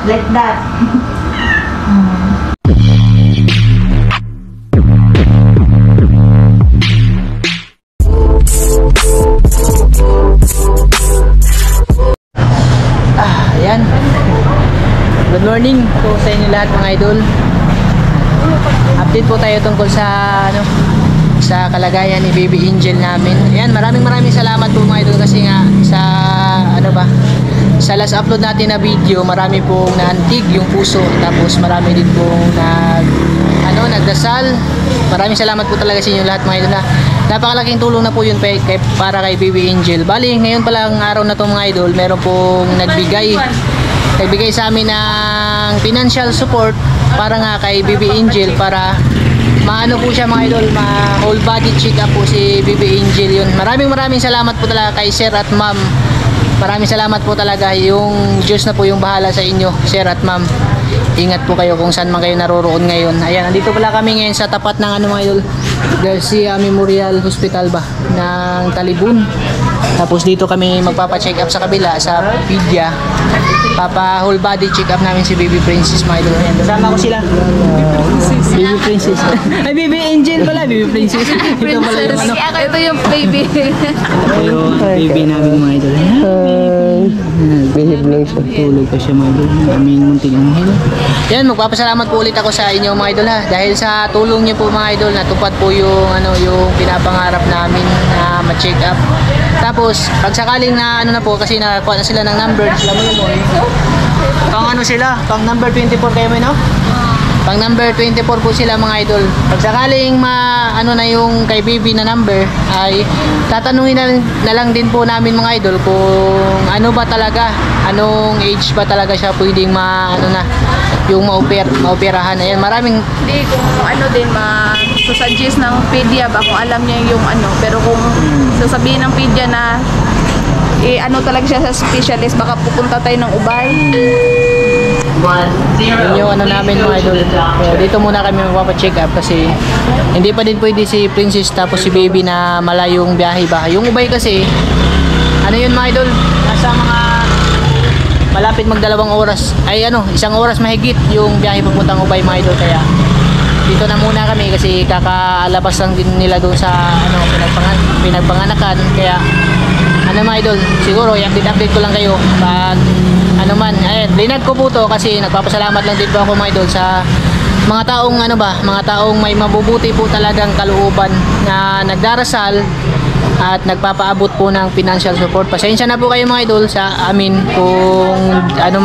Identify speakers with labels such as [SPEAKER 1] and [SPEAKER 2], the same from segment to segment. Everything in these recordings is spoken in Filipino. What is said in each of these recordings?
[SPEAKER 1] like that.
[SPEAKER 2] Ayan. Good morning po sa inyo lahat mga idol. Update po tayo tungkol sa sa kalagayan ni Baby Angel namin. Ayan, maraming salamat po mga idol kasi nga sa sa last upload natin na video, marami pong naantig yung puso, tapos marami din pong nagdasal. Maraming salamat po talaga sa inyo lahat mga idol. Napakalaking tulong na po yun para kay Baby Angel. Bali, ngayon pala ang araw na to mga idol, meron pong nagbigay sa amin ng financial support para nga kay Baby Angel, para maano po siya mga idol, whole body check up po si Baby Angel yun. Maraming salamat po talaga kay sir at ma'am. Maraming salamat po talaga. Yung Diyos na po yung bahala sa inyo, sir at ma'am. Ingat po kayo kung saan man kayo naroroon ngayon. Ayan, nandito pala kami ngayon sa tapat ng mga idol, Garcia Memorial Hospital ba ng Talibon. Tapos dito kami magpapa-check up sa kabila sa Pidia. Papa whole body check up namin si Baby Princess mga idol. Ayan, kasama ko sila. Baby Princess. Ay, Baby Angel pala, Baby Princess. Ito pala yung
[SPEAKER 3] Ito yung baby.
[SPEAKER 2] Ito yung baby namin mga idol.
[SPEAKER 4] Behave lang siya.
[SPEAKER 2] Tulog pa siya mga idol. Aming munting anghel. Yan, magpapasalamat po ulit ako sa inyo mga idol ha. Dahil sa tulong niyo po mga idol, natupad po yung yung pinapangarap namin na ma-check up. Tapos, pag sakaling na po, kasi nakakuha na sila ng number, sila mo yun mo pang sila, pang number 24 kayo mo no? Pang number 24 po sila mga idol. Pag sakaling na yung kay baby na number, ay tatanungin na lang din po namin mga idol kung ano ba talaga, anong age ba talaga siya pwedeng yung maoperahan. Ayan, maraming
[SPEAKER 3] Hindi, kung din susuggest ng pedia ba, kung alam niya yung pero kung sasabihin ng pedia na talaga siya sa specialist, baka pupunta tayo ng Ubay.
[SPEAKER 2] yun yung namin mga idol. So, dito muna kami magpapa-check up kasi hindi pa din pwede si Princess tapos si Baby na malayong biyahe ba. Yung Ubay kasi yun mga idol, nasa mga malapit magdalawang oras, ay 1 oras mahigit yung biyahe papuntang Ubay mga idol. Kaya dito na muna kami kasi kakaalabas lang din nila doon sa pinagpanganakan. Kaya mga idol, siguro i-update ko lang kayo pag linag ko po to kasi nagpapasalamat lang din po ako mga idol sa mga taong mga taong may mabubuti po talagang kalooban na nagdarasal at nagpapaabot po ng financial support. Pasensya na po kayo mga idol sa amin kung ano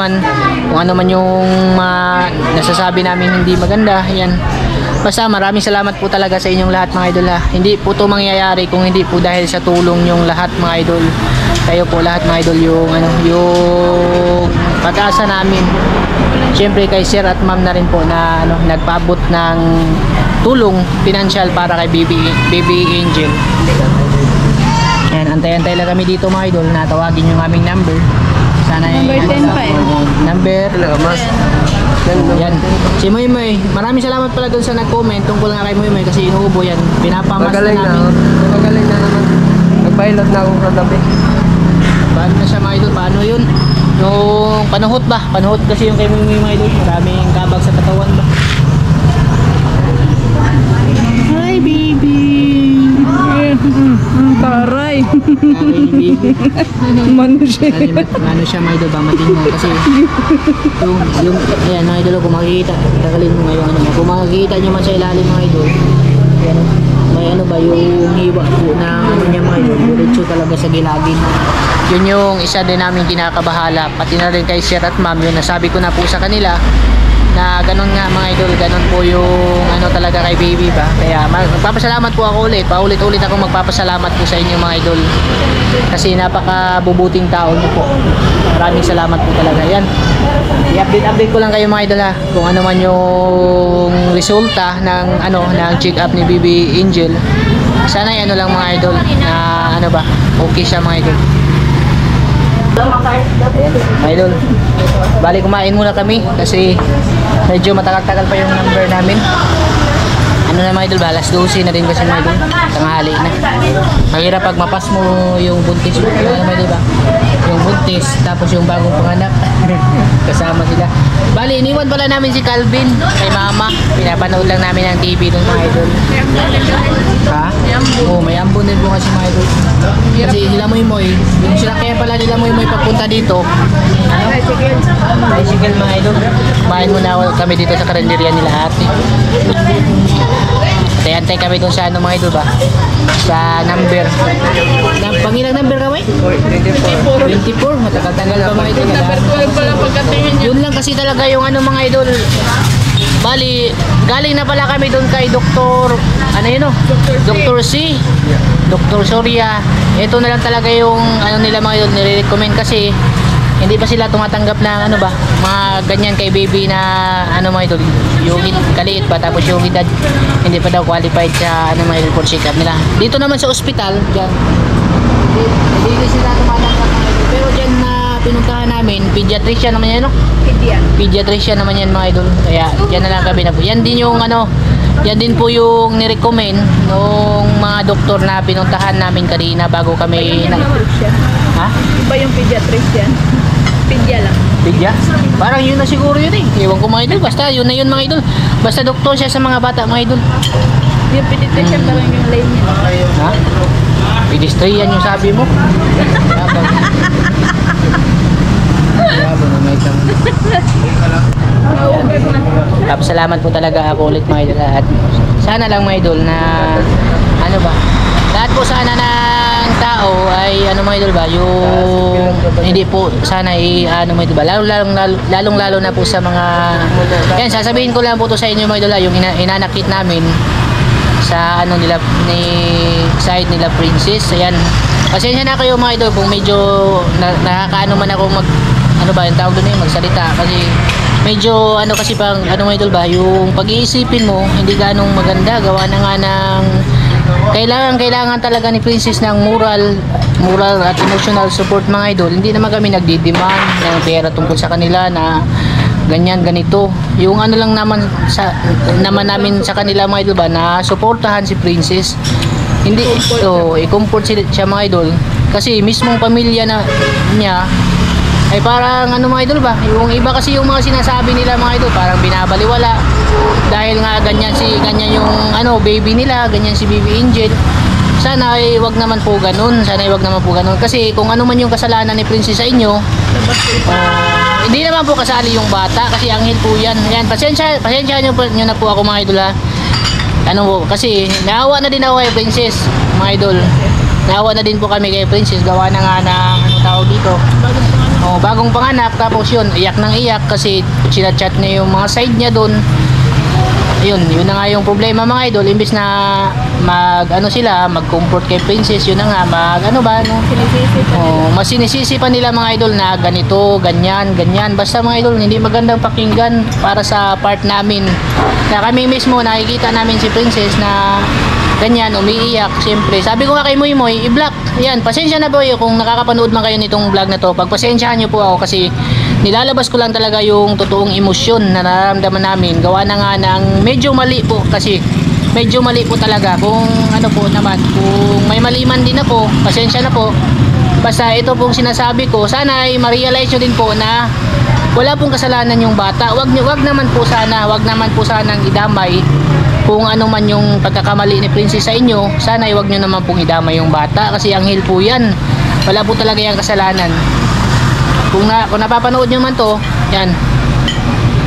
[SPEAKER 2] man yung nasasabi namin hindi maganda. Yan. Basta maraming salamat po talaga sa inyong lahat mga idol ha. Hindi po to mangyayari kung hindi po dahil sa tulong yung lahat mga idol. Kayo po lahat mga idol yung yung pag-asa namin. Siyempre kay sir at ma'am na rin po na nagpaabot ng tulong financial para kay Baby Angel. Yan, antay-antay lang kami dito mga idol na tawagin yung aming number. Sana
[SPEAKER 3] number 10 pa
[SPEAKER 2] number yan. Si Moy Moy, maraming salamat pala doon sa nag-comment tungkol nga kay Moy Moy kasi inuubo yan. Pinapamas na namin.
[SPEAKER 4] Magaling na naman. Nag-pilot na akong kagabi.
[SPEAKER 2] Paano na siya mga idol? Paano yun? Yung panuhot ba? Panuhot kasi yung kay Moy Moy mga idol. Maraming kabag sa katawan ba? Hi baby!
[SPEAKER 3] Taray!
[SPEAKER 2] Mano siya mga idol ba? Matingo kasi yung ayan mga idol, kung makikita tagalin mo ngayon kung makikita nyo man sa ilalim mga idol, yan, may yung hiwa po na niya mga idol, diretso talaga sa gilagin. Yun yung isa din namin kinakabahala, pati na rin kay sir at ma'am. Yun nasabi ko na po sa kanila na ganun nga mga idol, ganun po yung talaga kay baby ba. Kaya magpapasalamat po ako ulit, paulit-ulit ako magpapasalamat po sa inyo mga idol kasi napakabubuting tao niyo po. Maraming salamat po talaga. Yan, i-update ko lang kayo mga idol ha, kung ano man yung resulta ng ng check up ni Baby Angel. Sana lang mga idol na okay siya mga idol. Idol, bali kumain muna kami kasi medyo matagal-tagal pa yung number namin. Ano na mga idol ba? Alas 12 na din kasi mga idol. Tanghali na. Mahirap pag mapas mo yung buntis. Ano mga idol ba? Yung buntis, tapos yung bagong panganak. Kasama sila. Bali, iniwan pala namin si Calvin kay mama. Pinapanood lang namin ang TV dun mga idol. Ha? Oo, may ambon din po kasi mga idol. Kasi nila Moy, yung sila kaya pala nila Moy pagpunta dito. Ano? Bicycle mga idol. Kumain muna kami dito sa karinderya nila ate. Antay kami doon sa ano mga idol ba? Sa number. Pangilang number kami? 24. 24. Matagal-tagal pa mga idol.
[SPEAKER 3] Number 12 pala pagkatingin niya.
[SPEAKER 2] Yun lang kasi talaga yung ano mga idol. Bali, galing na pala kami doon kay Dr. Ano yun o? Dr. C. Dr. Soria. Ito na lang talaga yung ano nila mga idol. Nire-recommend kasi hindi pa sila tumatanggap ng ano ba, mga ganyan kay baby na ano mga idol, yung kaliit pa tapos yung edad hindi pa daw qualified sa ano mga idol for check up nila. Dito naman sa ospital, dyan hindi sila tumatanggap mga idol. Pero dyan na pinuntahan namin, pediatrician naman yan no? Pediatrician naman yan mga idol. Kaya dyan na lang kami na po. Yan din yung ano, yan din po yung nirecommend nung mga doktor na pinuntahan namin kanina bago kami Ha?
[SPEAKER 3] Iba yung pediatrician. Pedya lang.
[SPEAKER 2] Pedya? Parang yun na siguro yun eh. Ewan ko mga idol. Basta yun na yun mga idol. Basta doktor siya sa mga bata mga idol.
[SPEAKER 3] Yung pediatrician parang yung lane niya.
[SPEAKER 2] Ha? Pedestrian yung sabi mo. Yabang. Yabang na may isang. Tapos salamat po talaga ako ulit mga idol. At sana lang mga idol na ano ba? Lahat po sana ng tao ay ano mga idol ba, yung hindi po sana ano mga idol ba, lalong lalo na po sa mga yan, sasabihin ko lang po to sa inyo mga idol, yung inanakit namin sa ano nila ni side nila Princess. Ayan, pasensya na kayo mga idol kung medyo nakakaano man ako mag ano ba yung tawag doon eh, magsalita kasi medyo ano kasi pang ano mga idol ba, yung pag-iisipin mo hindi ganong maganda, gawa na nga ng kailangan talaga ni Princess ng moral at emotional support mga idol. Hindi naman kami nagdi-demand ng pera tungkol sa kanila na ganyan ganito. Yung ano lang naman namin sa kanila mga idol ba, na suportahan si Princess. Hindi i-comfort siya mga idol kasi mismong pamilya na niya ay parang ano mga idol ba, yung iba kasi yung mga sinasabi nila mga idol parang binabaliwala dahil nga ganyan yung ano baby nila, ganyan si Baby Angel. Sana ay wag naman po ganun, kasi kung ano man yung kasalanan ni Princess sa inyo, hindi naman po kasali yung bata kasi anghel po yan. Ayan, pasensya nyo na po ako mga idol ha. Ano po, kasi naawa na din ako kay Princess mga idol. Naawa na din po kami kay Princess, gawa na nga ng ano tawag dito, bagong panganak. Tapos yun, iyak nang iyak kasi sinachat niya yung mga side niya doon. Yun na nga yung problema mga idol. Imbis na mag-comfort kay Princess, yun na nga mas sinisisi pa nila mga idol na ganito, ganyan. Basta mga idol, hindi magandang pakinggan para sa part namin. Na kami mismo nakikita namin si Princess na ganyan, umiiyak. Siyempre, sabi ko nga kay Moy, i-block. Yan, pasensya na po kung nakakapanood man kayo nitong vlog na to. Pagpasensyahan nyo po ako kasi nilalabas ko lang talaga yung totoong emosyon na nararamdaman namin. Gawa na nga ng medyo mali po kasi medyo mali po talaga. Kung ano po naman, kung may mali man din ako, pasensya na po. Basta ito pong sinasabi ko, sana ay ma-realize nyo din po na wala pong kasalanan yung bata. Wag naman po sanang idamay kung ano man yung pagkakamali ni Princess sa inyo. Sana ay wag nyo naman pong idamay yung bata kasi anghel po yan. Wala po talaga yung kasalanan. Kung napapanood nyo man to, yan,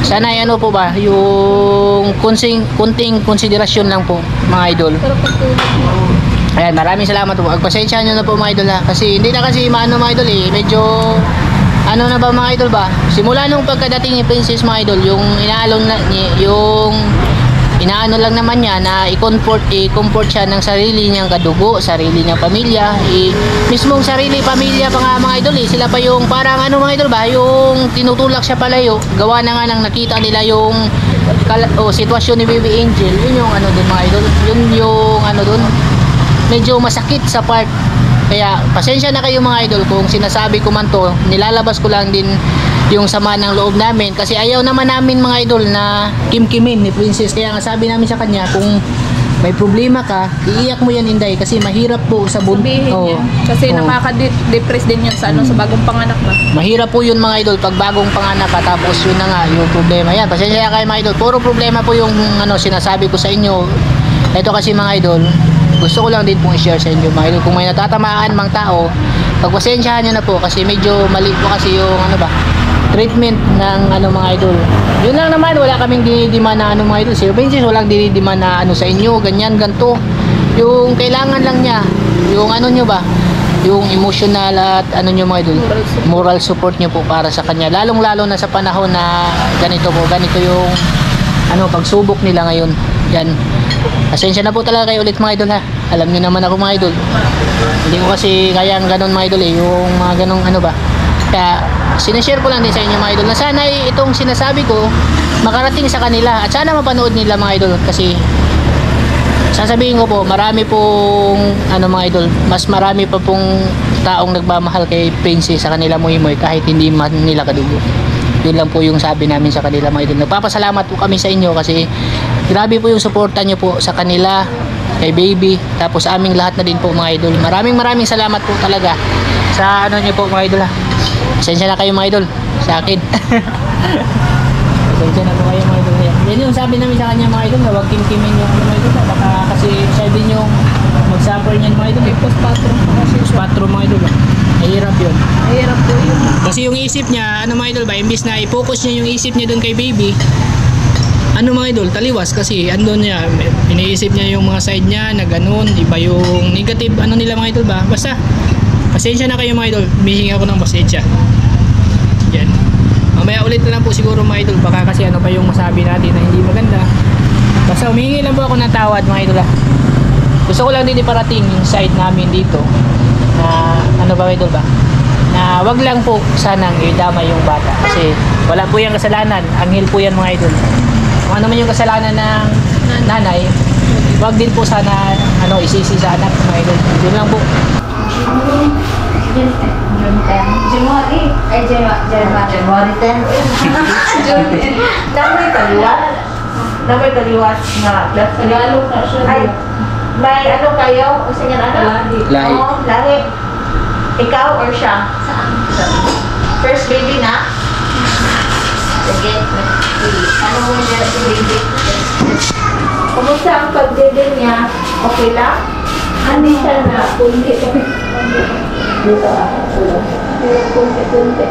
[SPEAKER 2] sana ay ano po ba, yung kunting konsiderasyon lang po mga idol. Ayan, maraming salamat po. Pagpasensya nyo na po mga idol ha, kasi hindi na kasi maano mga idol medyo ano na ba mga idol ba, simula nung pagkadating ni Princess mga idol, yung inaano lang naman niya na i-comfort siya ng sarili niyang kadugo, sarili niyang pamilya, mismong sarili pamilya pa nga mga idol sila pa yung parang ano mga idol ba, yung tinutulak siya palayo. Gawa na nga nang nakita nila yung sitwasyon ni Baby Angel. Yun yung ano dun mga idol, yun yung ano dun, medyo masakit sa part Kaya pasensya na kayo mga idol kung sinasabi ko man to, nilalabas ko lang din yung sama ng loob namin kasi ayaw naman namin mga idol na kimkimin ni Princess. Kaya nga sabi namin sa kanya, kung may problema ka, iiyak mo yan Inday kasi mahirap po sa
[SPEAKER 3] Sabihin niya. Kasi nakaka-depress din yun sa, sa bagong panganak ba?
[SPEAKER 2] Mahirap po yun mga idol pag bagong panganak ka, tapos yun na nga yung problema. Yan, pasensya kayo mga idol. Puro problema po yung sinasabi ko sa inyo. Ito kasi mga idol, gusto ko lang din pong i-share sa inyo mga idol. Kung may natatamaan mang tao, pagpasensyahan nyo na po kasi medyo mali po kasi yung treatment ng mga idol. Yun lang naman, wala kaming dinidiman na mga idol. Sir Princess, walang dinidiman na sa inyo, ganyan, ganto. Yung kailangan lang niya, yung nyo ba, yung emotional at nyo mga idol, moral support nyo po para sa kanya. Lalong lalo na sa panahon na ganito po, ganito yung pagsubok nila ngayon. Yan. Pasensya na po talaga kayo ulit mga idol ha. Alam niyo naman ako mga idol. Hindi ko kasi kayang ganun mga idol yung mga ganung ba. Kaya sinishare ko lang din sa inyo mga idol na sana itong sinasabi ko makarating sa kanila at sana mapanood nila mga idol kasi sasabihin ko po marami pong mga idol, mas marami pa pong taong nagmamahal kay Princess sa kanila Moy kahit hindi man nila kadugo. Yun lang po yung sabi namin sa kanila mga idol. Nagpapasalamat po kami sa inyo kasi grabe po yung suporta nyo po sa kanila, kay baby, tapos sa aming lahat na din po mga idol. Maraming salamat po talaga sa nyo po mga idol ha. Pasensya na kayo mga idol sa akin. Pasensya na po kayo mga idol. Yan yung sabi namin sa kanya mga idol na huwag kimkimin yung mga idol. Baka kasi sabi nyo mag-suffer niyan mga idol. Postpatron mga idol. Mahirap yun.
[SPEAKER 3] Mahirap po yun.
[SPEAKER 2] Kasi yung isip niya, mga idol ba, imbis na i-focus niya yung isip niya dun kay baby, mga idol, taliwas kasi andun niya, iniisip niya yung mga side niya na ganun, iba yung negative, nila mga idol ba. Basta, pasensya na kayo mga idol, humihingi ako ng pasensya. Yan. Mamaya ulit na lang po siguro mga idol, baka kasi pa yung masabi natin na hindi maganda. Basta humihingi lang po ako ng tawad mga idol. Gusto ko lang din iparating yung side namin dito na ba idol ba? Na wag lang po sanang idama yung bata kasi wala po yung kasalanan, anghel po yan mga idol. Kung ano man yung kasalanan ng nanay, wag din po sana isisi sa anak mga idol. Yun lang po.
[SPEAKER 1] January 10. Damoy kaliwat nga.
[SPEAKER 3] Tagalog na siya.
[SPEAKER 1] Ay, may kayo? O sige na
[SPEAKER 2] Lahi.
[SPEAKER 1] Oo, lahi. Ikaw or siya? First baby na? Sige. Ano mo niya si baby? Kumusta ang pagdede niya? Okay lang? Hindi siya na. Kunti. Dito ako. Kunti.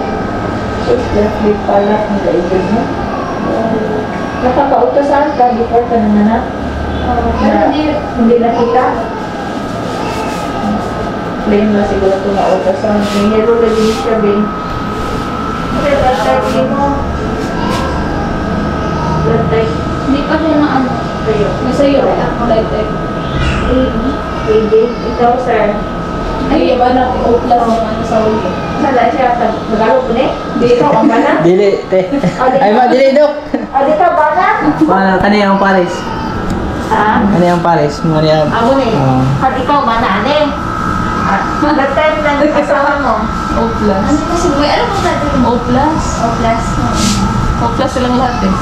[SPEAKER 1] Sus, big pala ang daigod mo. Nakapautosan ka before ka nanganak? Hindi nakita? Plain na siguro ito na-ultrasound. May hero lagi siya, babe. Blood type mo. Blood type.
[SPEAKER 3] Hindi pa siya na
[SPEAKER 1] Sa'yo.
[SPEAKER 3] Masa'yo. Like type.
[SPEAKER 1] Baby. Ikaw, sir.
[SPEAKER 3] Ay, iba na. O-plus naman sa uli.
[SPEAKER 1] Sala siya. Tagalog po ni? Ikaw, ang bana?
[SPEAKER 2] Dili, te. Ay ma, dili dok.
[SPEAKER 1] Dito, bana?
[SPEAKER 2] Kaniyang Paris. Kaniyang Paris. Kaniyang.
[SPEAKER 1] Ako ni. Ikaw, bana, ane? Blood type ng asawa mo?
[SPEAKER 3] O-plus.
[SPEAKER 1] Ano kasi, may alam mo natin?
[SPEAKER 3] O-plus.
[SPEAKER 1] O+.
[SPEAKER 3] O-plus silang lahat eh.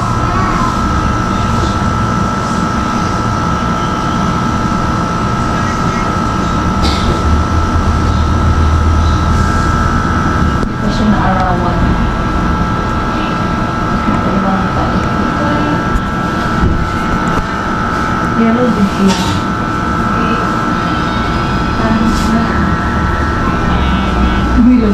[SPEAKER 1] Ito siya na arawan. Meron din siya.
[SPEAKER 3] Bila.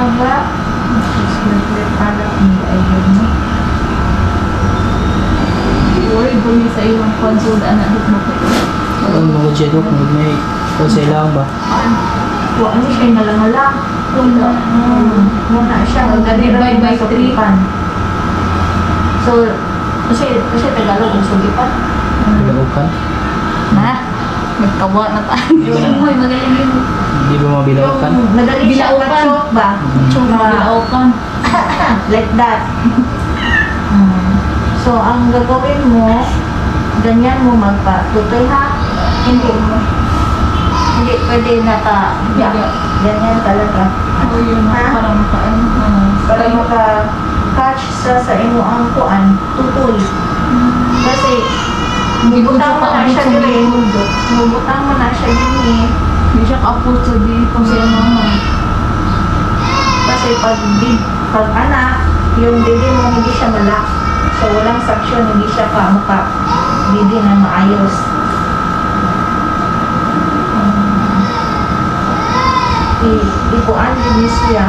[SPEAKER 1] Aba,
[SPEAKER 3] Worried po niya sa iyong consult anak mo kayo.
[SPEAKER 2] Mga siya dok, may konsela ba?
[SPEAKER 1] Huwag niya siya nalang-alang. Muna siya.
[SPEAKER 3] Divide by 3.
[SPEAKER 1] So, kasi Tagalog ang sugipan.
[SPEAKER 2] Nagaukan.
[SPEAKER 1] Na?
[SPEAKER 3] Nagkawa na tayo.
[SPEAKER 1] Uy, magaling yun.
[SPEAKER 2] Hindi ba mabilaukan?
[SPEAKER 1] Madali siya
[SPEAKER 3] Bilaukan.
[SPEAKER 1] ma-choke ba?
[SPEAKER 3] Bilaukan.
[SPEAKER 1] Like that. So, ang gagawin mo, ganyan mo magpatutoy ha. Hindi pwede ganyan talaga.
[SPEAKER 3] Yun,
[SPEAKER 1] Ha?
[SPEAKER 3] para makaano.
[SPEAKER 1] Para maka-catch sa imo ang kuan, tutoy. Kasi, mubutang mo na siya dire. Mubutang mo na siya din.
[SPEAKER 3] Hindi siya kapot sa dito siya mama.
[SPEAKER 1] Kasi pag anak, yung didi mo hindi siya malak. So, walang suction, hindi siya didi na maayos. Ipuan din siya.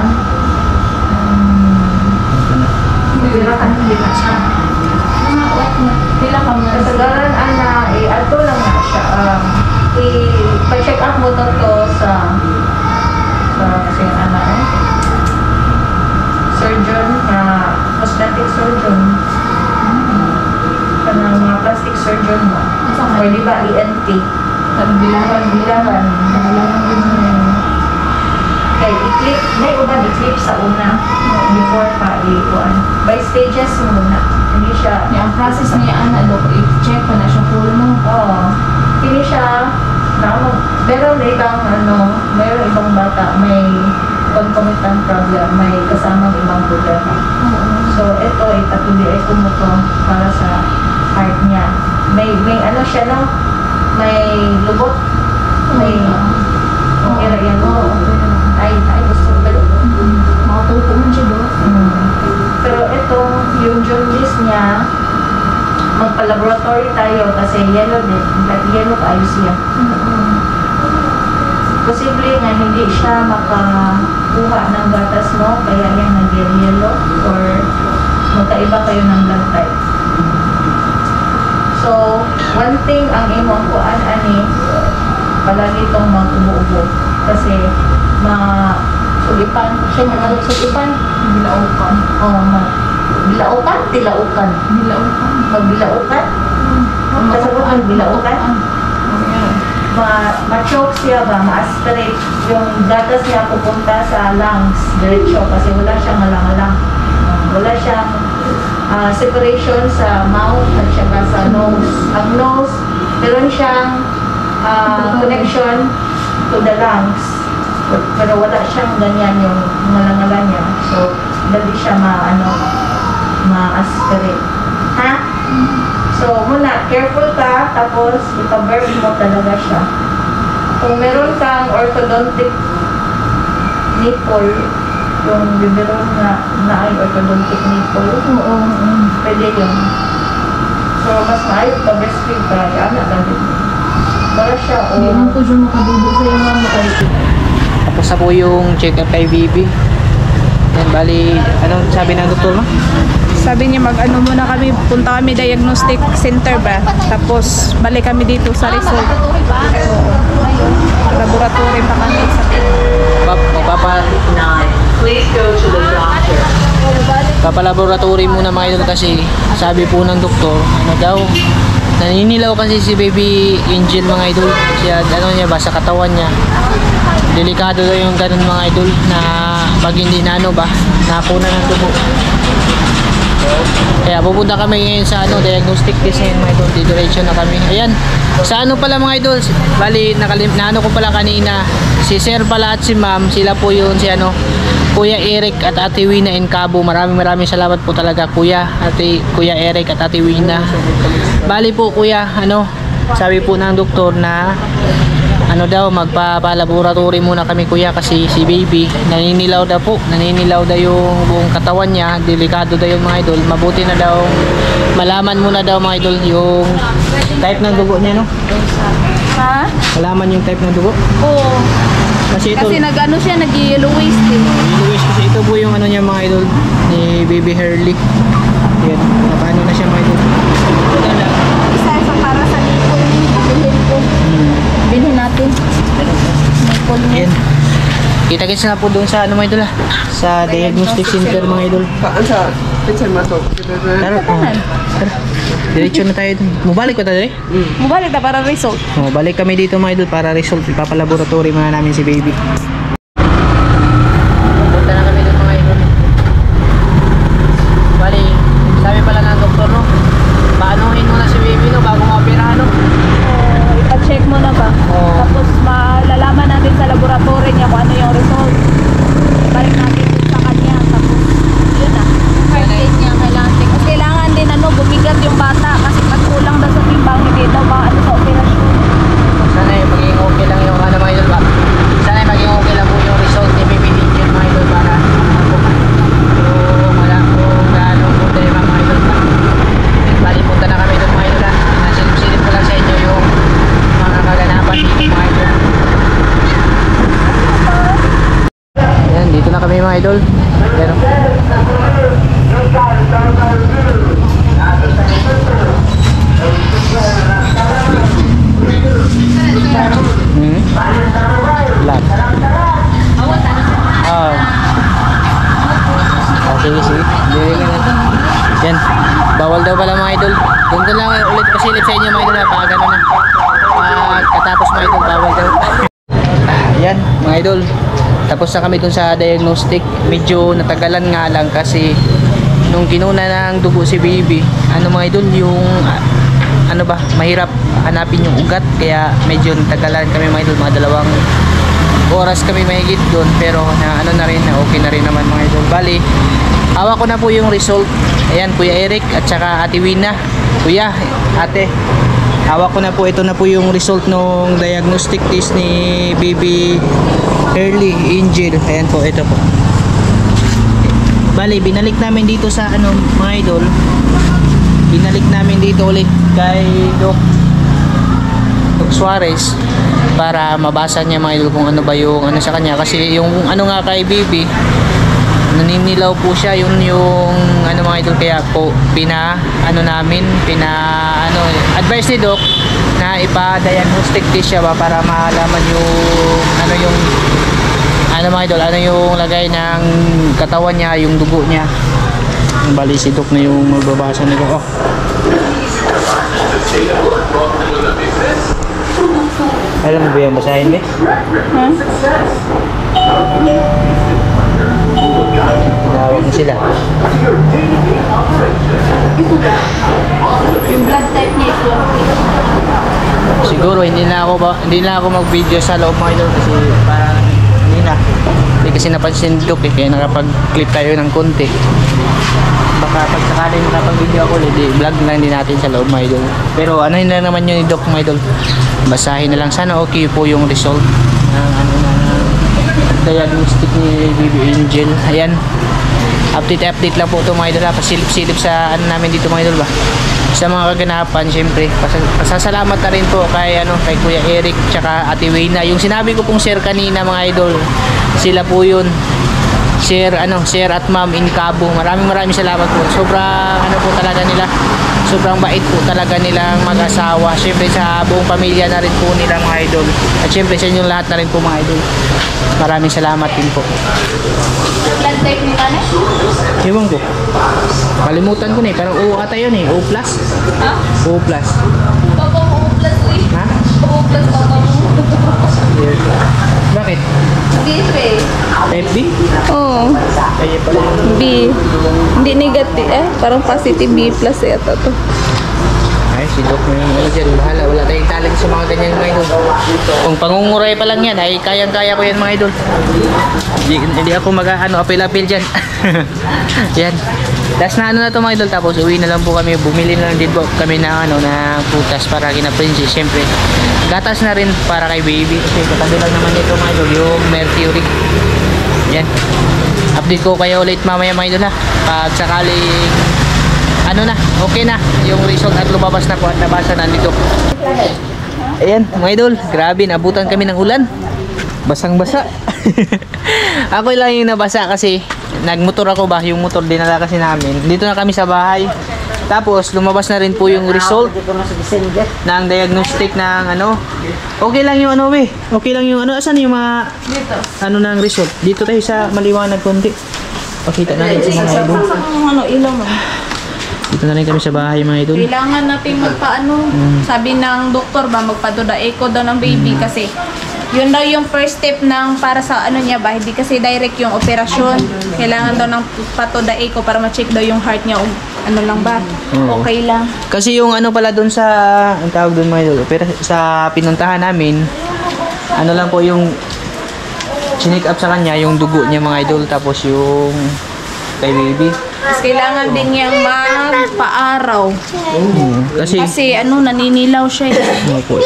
[SPEAKER 1] Pero hindi na siya.
[SPEAKER 3] Pila ka mo.
[SPEAKER 1] Kasagaran, ato lang na siya. I-check up mo to sa kasi surgeon, cosmetic surgeon. Kanang mga plastic surgeon mo. Or di ba, ENT. Bilangan. Kaya i-clip, may uban i-clip sa una before pa i-kuan. By stages muna. Hindi siya,
[SPEAKER 3] Ang process niya, dok, i-check pa na siya full mo.
[SPEAKER 1] hindi siya, meron ibang bata, may concomitant problem, may kasamang ibang problema. So, ito, ipatuloy ko mo to para sa heart niya. May ano siya, no? May lubot. May, okay ra yan. Ay, gusto ko ba?
[SPEAKER 3] Makatupo man siya, dok.
[SPEAKER 1] Pero ito, yung jaundice niya, magpa-laboratory tayo kasi yellow din. Yellow kayo siya. Posible nga hindi siya makakuha ng gatas mo, kaya yan nag-yellow or magkaiba kayo ng blood type. So, one thing ang imong kuan ani, palagi itong mag-ubo-ubo. Kasi, sulipan. Siya nga sulipan.
[SPEAKER 3] Bilaukan.
[SPEAKER 1] Bilaukan? Tilaukan.
[SPEAKER 3] Bilaukan.
[SPEAKER 1] Magbilaukan? Kasabot magbilaukan? Ma-choke siya ba? Ma-aspirate. Yung gatas niya pupunta sa lungs. Diretso. Kasi wala siyang halang-halang. Wala siyang separation sa mouth at saka sa nose. Ang nose, meron siyang connection to the lungs. Pero wala siyang ganyan yung ngalangalan niya. So, dali siya ma-aspirate. Ha? So, muna, careful ka, tapos ipa-burp mo talaga siya. Kung meron kang orthodontic nipple, yung biberon na ay orthodontic nipple, pwede yun. So, mas maayos pa breastfeed ka, anak ka din. Para siya,
[SPEAKER 3] Hindi mo ko dyan makadubo sa iyo mama kayo.
[SPEAKER 2] Tapos na po yung check-up kay Bibi. Yan, bali, ano sabi ng doktor mo?
[SPEAKER 3] Sabi niya mag-ano muna kami, punta kami diagnostic center ba? Tapos balik kami dito sa resort. Laboratory pa kami sa
[SPEAKER 5] Please go to the doctor.
[SPEAKER 2] Papalaboratory muna mga idol kasi sabi po ng doktor, ano daw, naninilaw kasi si Baby Angel mga idol. Siya, sa katawan niya. Delikado daw yung ganun mga idol na pag hindi napuna ng dugo. Kaya pupunta kami ngayon sa diagnostic test ngayon mga idol. Diretso na kami. Ayan. Sa pala mga idol, bali naano ko pala kanina, si Sir pala at si Ma'am, sila po yun si Kuya Eric at Ate Wina in Cabo. Maraming salamat po talaga Kuya Eric at Ate Wina. Bali po Kuya, sabi po ng doktor na magpapalaboratory muna kami Kuya kasi si Baby naninilaw daw yung buong katawan niya, delikado daw yung mga idol. Mabuti na daw malaman muna daw mga idol yung type ng dugo niya, no?
[SPEAKER 3] Ha?
[SPEAKER 2] Malaman yung type ng dugo.
[SPEAKER 3] Oo.
[SPEAKER 2] Kasi ito,
[SPEAKER 3] Kasi nag-ano siya, nag-yellow waist eh.
[SPEAKER 2] Luis, kasi ito po yung niya mga idol ni Baby Hurley. Yan, paano na siya mga idol.
[SPEAKER 3] Isa para sa nipple. Bilhin ko. Bilhin natin. Nipple niya.
[SPEAKER 2] Yan. Kita-kits na po doon sa ano mga idol sa diagnostic center mga idol.
[SPEAKER 4] Saan sa kitchen mo to?
[SPEAKER 2] Tara, tara. Diretso na tayo dun. Mubalik ko tayo eh.
[SPEAKER 3] Mubalik na para result.
[SPEAKER 2] Balik kami dito mga idol para result. Ipapalaboratory mga namin si baby. Punta na kami dun mga idol. Bali, sabi pala ng doktor no, paanuhin mo na si baby no bago maoperahan no.
[SPEAKER 3] Ipa-check mo na ba? Tapos malalaman natin sa laboratory niya kung ano yung result. Balik natin dun sa kanya. Tapos, yun na. First aid niya kailangan. Tapos kailangan din bumigat yung bata kasi pag kulang daw sa timbang hindi daw ano sa operasyon.
[SPEAKER 2] Sana maging okay lang yung ano mga idol ba? Sana maging okay lang po yung result ni baby Angel mga idol para wala kung gaano po tayo mga idol ba? Bali punta na kami doon mga idol ha. Nasilip-silip ko lang sa inyo yung mga kaganapan dito mga idol. Yan, dito na kami mga idol. Pero Black. Sige, sige. Yan. Bawal daw pala mga idol. Doon ko lang ulit pasilip sa inyo mga idol. Pag ano na. Katapos mga idol, bawal daw. Yan, mga idol. Tapos na kami dun sa diagnostic. Medyo natagalan nga lang kasi nung kinuna ng dugo si baby, ano mga idol, yung ano ba, mahirap hanapin yung ugat. Kaya medyo natagalan kami mga idol. Mga 2 oras kami mahigit doon. Pero na ano na rin, okay na rin naman mga idol. Bali, hawak ko na po yung result. Ayan, Kuya Eric at saka Ate Wina. Kuya, ate, hawak ko na po. Ito na po yung result ng diagnostic test ni baby Early Angel. Ayan po, ito po. Bali, binalik namin dito sa ano mga idol. Binalik namin dito ulit kay Doc Suarez para mabasa niya mga idol kung ano ba yung ano sa kanya. Kasi yung ano nga kay baby, naninilaw po siya, yung ano mga idol. Kaya po advice ni Doc na ipa-diagnostic test siya ba para malaman yung mga idol, ano yung lagay ng katawan niya, yung dugo niya. Bali si Doc na yung magbabasa nito. Alam mo ba yung basahin ba? Tinawag na sila.
[SPEAKER 3] Yung blood type niya ito.
[SPEAKER 2] Siguro hindi na ako mag-video sa loob mga idol kasi parang hindi kasi napansin ni Doc kaya nakapag-clip tayo ng konti. Baka pag sakaling makapag-video ako ulit, vlog lang din natin sa loob mga idol. Pero ano yun na naman yun ni Doc mga idol, basahin na lang. Sana okay po yung result ng diagnostic ni baby Angel. Ayan, update lang po ito mga idol. Pasilip-silip sa ano namin dito mga idol ba, sa mga kaganapan. Syempre pasasalamat na rin po kay Kuya Eric tsaka Ate Wayna. Yung sinabi ko pong share kanina mga idol, sila po yun, Sir at Ma'am Incabo. Maraming salamat po. Sobrang bait po talaga nilang mag-asawa. Syempre sa buong pamilya na rin po nila mga idol. At syempre sa inyong lahat na rin po mga idol. Maraming salamat din po.
[SPEAKER 3] Blood type ni Tane?
[SPEAKER 2] Ewan ko. Kalimutan ko na eh. Parang O ata yun eh. O+.
[SPEAKER 3] Ha?
[SPEAKER 2] O+.
[SPEAKER 3] Papa mo O+, eh.
[SPEAKER 2] Ha?
[SPEAKER 3] O+, papa mo.
[SPEAKER 2] Bakit?
[SPEAKER 3] B3.
[SPEAKER 2] FB?
[SPEAKER 3] Oo.
[SPEAKER 2] Kaya pala yung
[SPEAKER 3] B. Hindi negative parang positive B+ yata to.
[SPEAKER 2] ay, si Doc na yung dyan. Bahala, wala tayong talent sa mga ganyan mga idol. Kung pangunguray pa lang yan, ay kayang-kaya ko yan mga idol. Hindi ako apil-apil dyan. Yan. Last na na to mga idol. Tapos uwi na lang po kami. Bumili na lang din po kami na putas para kina Princess. Siyempre, gatas na rin para kay baby. Kasi katabi lang naman ito mga idol, yung Mercury. Yan. Update ko kayo ulit mamaya mga idol ha. Pag sakaling okay na yung result at lumabas na po at nabasa na nito. Ayan mga idol, grabe, nabutan kami ng ulan. Basang-basa. Ako lang yung nabasa kasi nagmotor ako ba, yung motor dinala kasi namin. Dito na kami sa bahay. Tapos lumabas na rin po yung result ng diagnostic ng ano. Okay lang yung ano be. Okay lang yung ano. Asan yung mga
[SPEAKER 3] Dito.
[SPEAKER 2] ano ng result? Dito tayo sa maliwanag konti. Pakita natin sa mga idol.
[SPEAKER 3] Ano, ilaw mo.
[SPEAKER 2] Dito na rin kami sa bahay mga idol.
[SPEAKER 3] Kailangan natin magpaano. Sabi ng doktor ba, magpa-do echo daw ng baby kasi yun daw yung first step ng para sa ano niya ba, hindi kasi direct yung operasyon. Kailangan daw ng patoda echo para ma-check daw yung heart niya ano lang ba,
[SPEAKER 2] Oo.
[SPEAKER 3] okay lang.
[SPEAKER 2] Kasi yung ano pala doon sa, ang tawag doon mga idol, pero sa pinuntahan namin, ano lang po yung chinik up sa kanya, yung dugo niya mga idol, tapos yung kay baby.
[SPEAKER 3] Tapos kailangan din niyang magpa-araw.
[SPEAKER 2] Kasi,
[SPEAKER 3] Kasi ano, naninilaw siya eh.
[SPEAKER 2] ano po,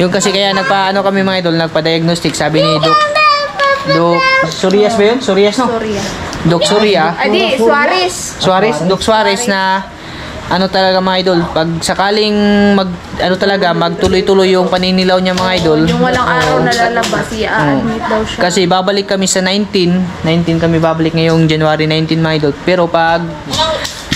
[SPEAKER 2] yung kasi kaya nagpa-ano kami mga idol, nagpa-diagnostic, sabi ni Doc Surias ba yun? Surias no?
[SPEAKER 3] Sorry ah.
[SPEAKER 2] Doc Suria.
[SPEAKER 3] Adi, Suarez.
[SPEAKER 2] Doc Suarez na ano talaga mga idol, pag sakaling ano talaga magtuloy-tuloy yung paninilaw niya mga idol.
[SPEAKER 3] Yung walang araw na lalabas, i-admit daw siya.
[SPEAKER 2] Kasi babalik kami sa 19 kami babalik ngayong January 19 mga idol. Pero pag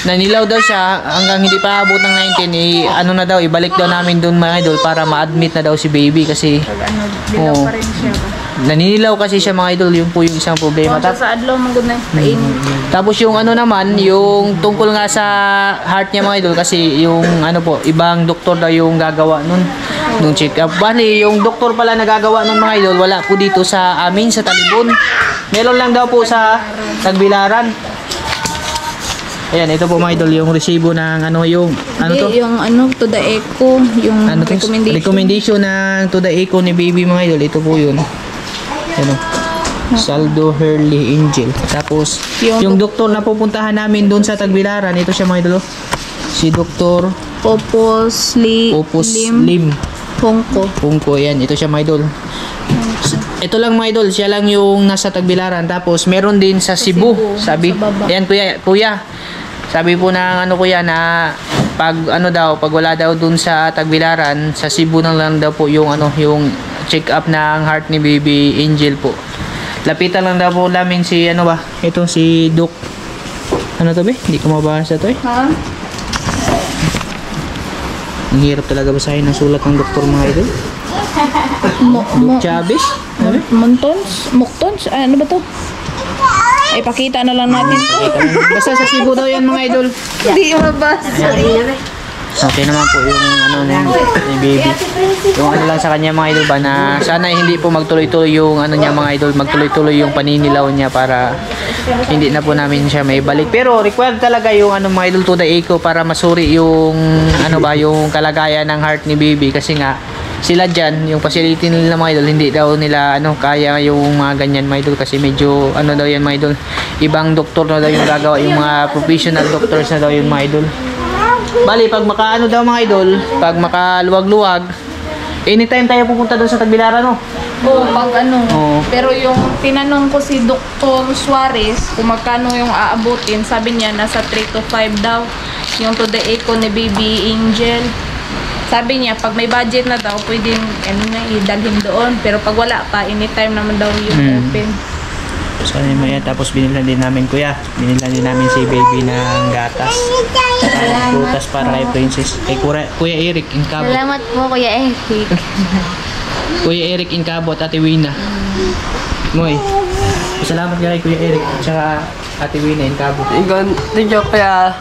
[SPEAKER 2] nanilaw daw siya hanggang hindi pa abot ng 19, ano na daw, ibalik daw namin doon mga idol para ma-admit na daw si baby kasi
[SPEAKER 3] Pag ano, dilaw
[SPEAKER 2] Oo.
[SPEAKER 3] pa rin siya ba?
[SPEAKER 2] naninilaw kasi siya mga idol, yun po yung isang problema.
[SPEAKER 3] Kung siya sa adlaw, magod na painit.
[SPEAKER 2] Tapos yung ano naman, yung tungkol nga sa heart niya mga idol kasi yung ano po, ibang doktor daw yung gagawa nun nung check up. Bali, yung doktor pala nagagawa nun mga idol, wala po dito sa amin sa Talibon. Meron lang daw po sa Tagbilaran. Ayan, ito po mga idol, yung resibo ng ano yung ano to?
[SPEAKER 3] Hindi, yung ano, to the echo, yung
[SPEAKER 2] Ano to?
[SPEAKER 3] recommendation.
[SPEAKER 2] Recommendation ng to the echo ni baby mga idol. Ito po yun. Ano? Saldo Hurley Angel. Tapos, yung doktor na pupuntahan namin doon sa Tagbilaran, ito siya mga idol. Si Dr.
[SPEAKER 3] Popos
[SPEAKER 2] Opus
[SPEAKER 3] Lim
[SPEAKER 2] Lim
[SPEAKER 3] Hongko.
[SPEAKER 2] Pungko. Yan, ito siya mga idol. Ito lang mga idol, siya lang yung nasa Tagbilaran. Tapos, meron din sa Cebu. Sabi,
[SPEAKER 3] sa baba.
[SPEAKER 2] ayan kuya. Sabi po ng ano kuya na pag ano daw, pag wala daw dun sa Tagbilaran, sa Cebu na lang daw po yung ano, yung check up ng heart ni baby Angel po. Lapitan lang daw po namin si ano ba? Ito si Doc. Ano to be? Hindi ko mabasa to eh.
[SPEAKER 3] Ha?
[SPEAKER 2] Ang hirap talaga basahin ang sulat ng doktor mga idol. Doc Chavez.
[SPEAKER 3] Montons? Moktons? Ay, ano ba to? Ay, pakita na lang natin.
[SPEAKER 2] Basta sa Cebu daw yan mga idol.
[SPEAKER 3] Hindi mabasa.
[SPEAKER 2] Okay naman po yung ano ni baby. Yung ano lang sa kanya mga idol ba na sana hindi po magtuloy-tuloy yung ano niya mga idol, magtuloy-tuloy yung paninilaw niya para hindi na po namin siya may balik. Pero required talaga yung ano mga idol to the echo para masuri yung ano ba yung kalagayan ng heart ni baby kasi nga sila dyan, yung facility nila mga idol, hindi daw nila ano kaya yung mga ganyan mga idol kasi medyo ano daw yan mga idol, ibang doktor na daw yung gagawa, yung mga professional doctors na daw yung mga idol. Bali, pag makaano daw mga idol, pag makaluwag-luwag, anytime tayo pupunta doon sa Tagbilaran, no?
[SPEAKER 3] Oo, pag ano.
[SPEAKER 2] Oo.
[SPEAKER 3] Pero yung tinanong ko si Dr. Suarez kung magkano yung aabutin, sabi niya nasa 3 to 5 daw yung to the echo ni baby Angel. Sabi niya, pag may budget na daw, pwedeng ano na, idalhin doon. Pero pag wala pa, anytime naman daw yung open.
[SPEAKER 2] So, yun mo yan. Tapos binilan din namin, kuya. Binilan din namin si baby ng gatas. Gatas para kay Princess. Kay Kuya Eric Incabot.
[SPEAKER 1] Salamat po, Kuya Eric.
[SPEAKER 2] Kuya Eric Incabot, Ate Wina. Moy. Salamat kay Kuya Eric at saka Ate Wina Incabot.
[SPEAKER 4] Igon, thank you Kuya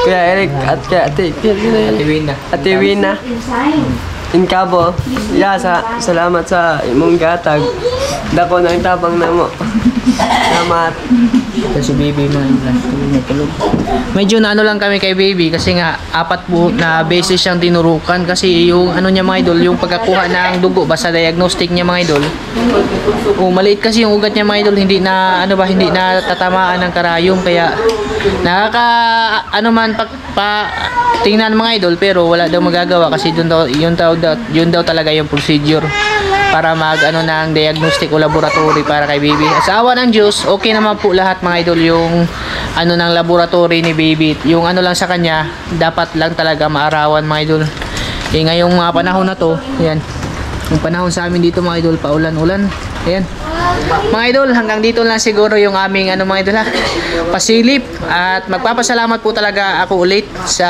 [SPEAKER 4] Eric at kaya
[SPEAKER 2] Ate Wina.
[SPEAKER 4] Ate Wina. In Cabo. Yeah, salamat sa imong gatag. Dako ng tabang na mo. Salamat.
[SPEAKER 2] Kasi baby man tulog. Medyo na ano lang kami kay baby kasi nga 4 po na beses siyang tinurukan kasi yung ano niya mga idol, yung pagkakuha ng dugo basta diagnostic niya mga idol. Maliit kasi yung ugat niya mga idol, hindi na ano ba, hindi na tatamaan ng karayom kaya nakaka ano man tingnan mga idol pero wala daw magagawa kasi yun daw talaga yung procedure para mag ano ng diagnostic o laboratory para kay baby. Sa awa ng Diyos, okay naman po lahat mga idol yung ano ng laboratory ni baby. Yung ano lang sa kanya, dapat lang talaga maarawan mga idol. Ngayong mga panahon na to, yan. Yung panahon sa amin dito mga idol, paulan-ulan. Ayan. Mga idol, hanggang dito lang siguro yung aming mga idol ha, pasilip. At magpapasalamat po talaga ako ulit sa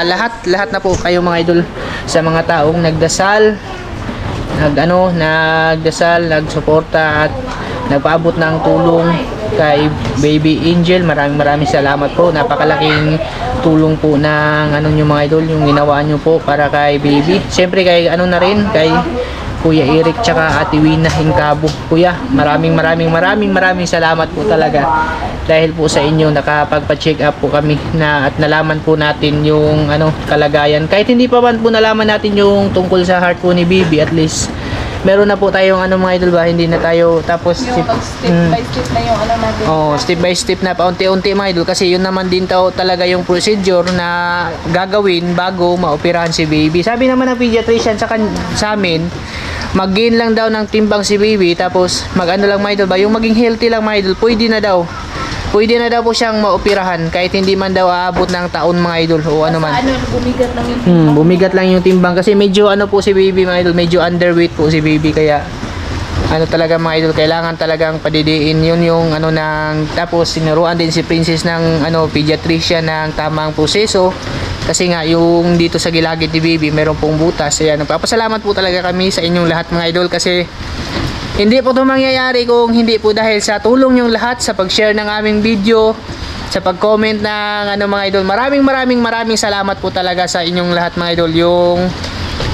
[SPEAKER 2] lahat na po kayo mga idol, sa mga taong nagdasal, nagdasal, nagsuporta at nagpaabot ng tulong kay Baby Angel. Maraming salamat po. Napakalaking tulong po ng nyo mga idol, yung ginawa nyo po para kay Baby. Siyempre kay na rin, kay Kuya Eric tsaka Ate Wina Hincabo. Kuya, maraming salamat po talaga, dahil po sa inyo nakapagpa-check up po kami at nalaman po natin yung kalagayan. Kahit hindi pa man po nalaman natin yung tungkol sa heart po ni Baby, at least meron na po tayong mga idol ba, hindi na tayo tapos
[SPEAKER 3] Yung pag step by step na yung natin.
[SPEAKER 2] step by step na paunti-unti mga idol, kasi yun naman din talaga yung procedure na gagawin bago maoperahan si Baby. Sabi naman ng pediatrician sa amin, mag-gain lang daw ng timbang si Baby, tapos lang mga idol ba, yung maging healthy lang mga idol, pwede na daw po siyang maoperahan kahit hindi man daw aabot ng taon mga idol o ano man.
[SPEAKER 3] Bumigat lang yung timbang.
[SPEAKER 2] Bumigat lang yung timbang kasi medyo po si Baby mga idol, medyo underweight po si Baby, kaya talaga mga idol, kailangan talagang padidiin yun yung tapos sinuruan din si Princess ng pediatrician ng tamang proseso, kasi nga yung dito sa gilagid ni Baby meron pong butas. Ayan, nagpapasalamat po talaga kami sa inyong lahat mga idol, kasi hindi po ito mangyayari kung hindi po dahil sa tulong yung lahat sa pag-share ng aming video, sa pag-comment ng mga idol. Maraming salamat po talaga sa inyong lahat mga idol. Yung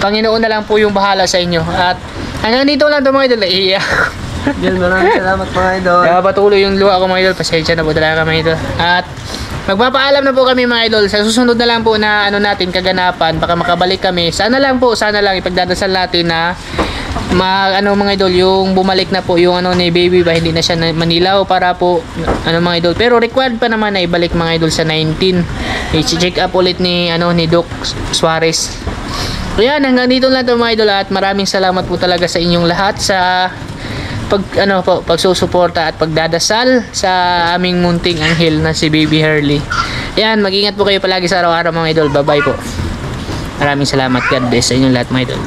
[SPEAKER 2] Panginoon na lang po yung bahala sa inyo. At hanggang dito lang ito mga idol. Iiyak.
[SPEAKER 4] Maraming salamat mga idol.
[SPEAKER 2] Kaya patuloy yung luha ko mga idol. Pasensya na po talaga mga idol. At magpapaalam na po kami mga idol. Sa susunod na lang po na natin kaganapan, baka makabalik kami. Sana lang ipagdadasal natin na mga idol, yung bumalik na po yung ni Baby ba, hindi na siya manilaw para po mga idol. Pero required pa naman na ibalik mga idol sa 19. I-check up ulit ni Doc Suarez. So yan, hanggang dito lang ito mga idol, at maraming salamat po talaga sa inyong lahat sa pagsusuporta at pagdadasal sa aming munting anghel na si Baby Hurley. Yan, mag-ingat po kayo palagi sa araw-araw mga idol. Bye bye po. Maraming salamat. God bless sa inyong lahat mga idol.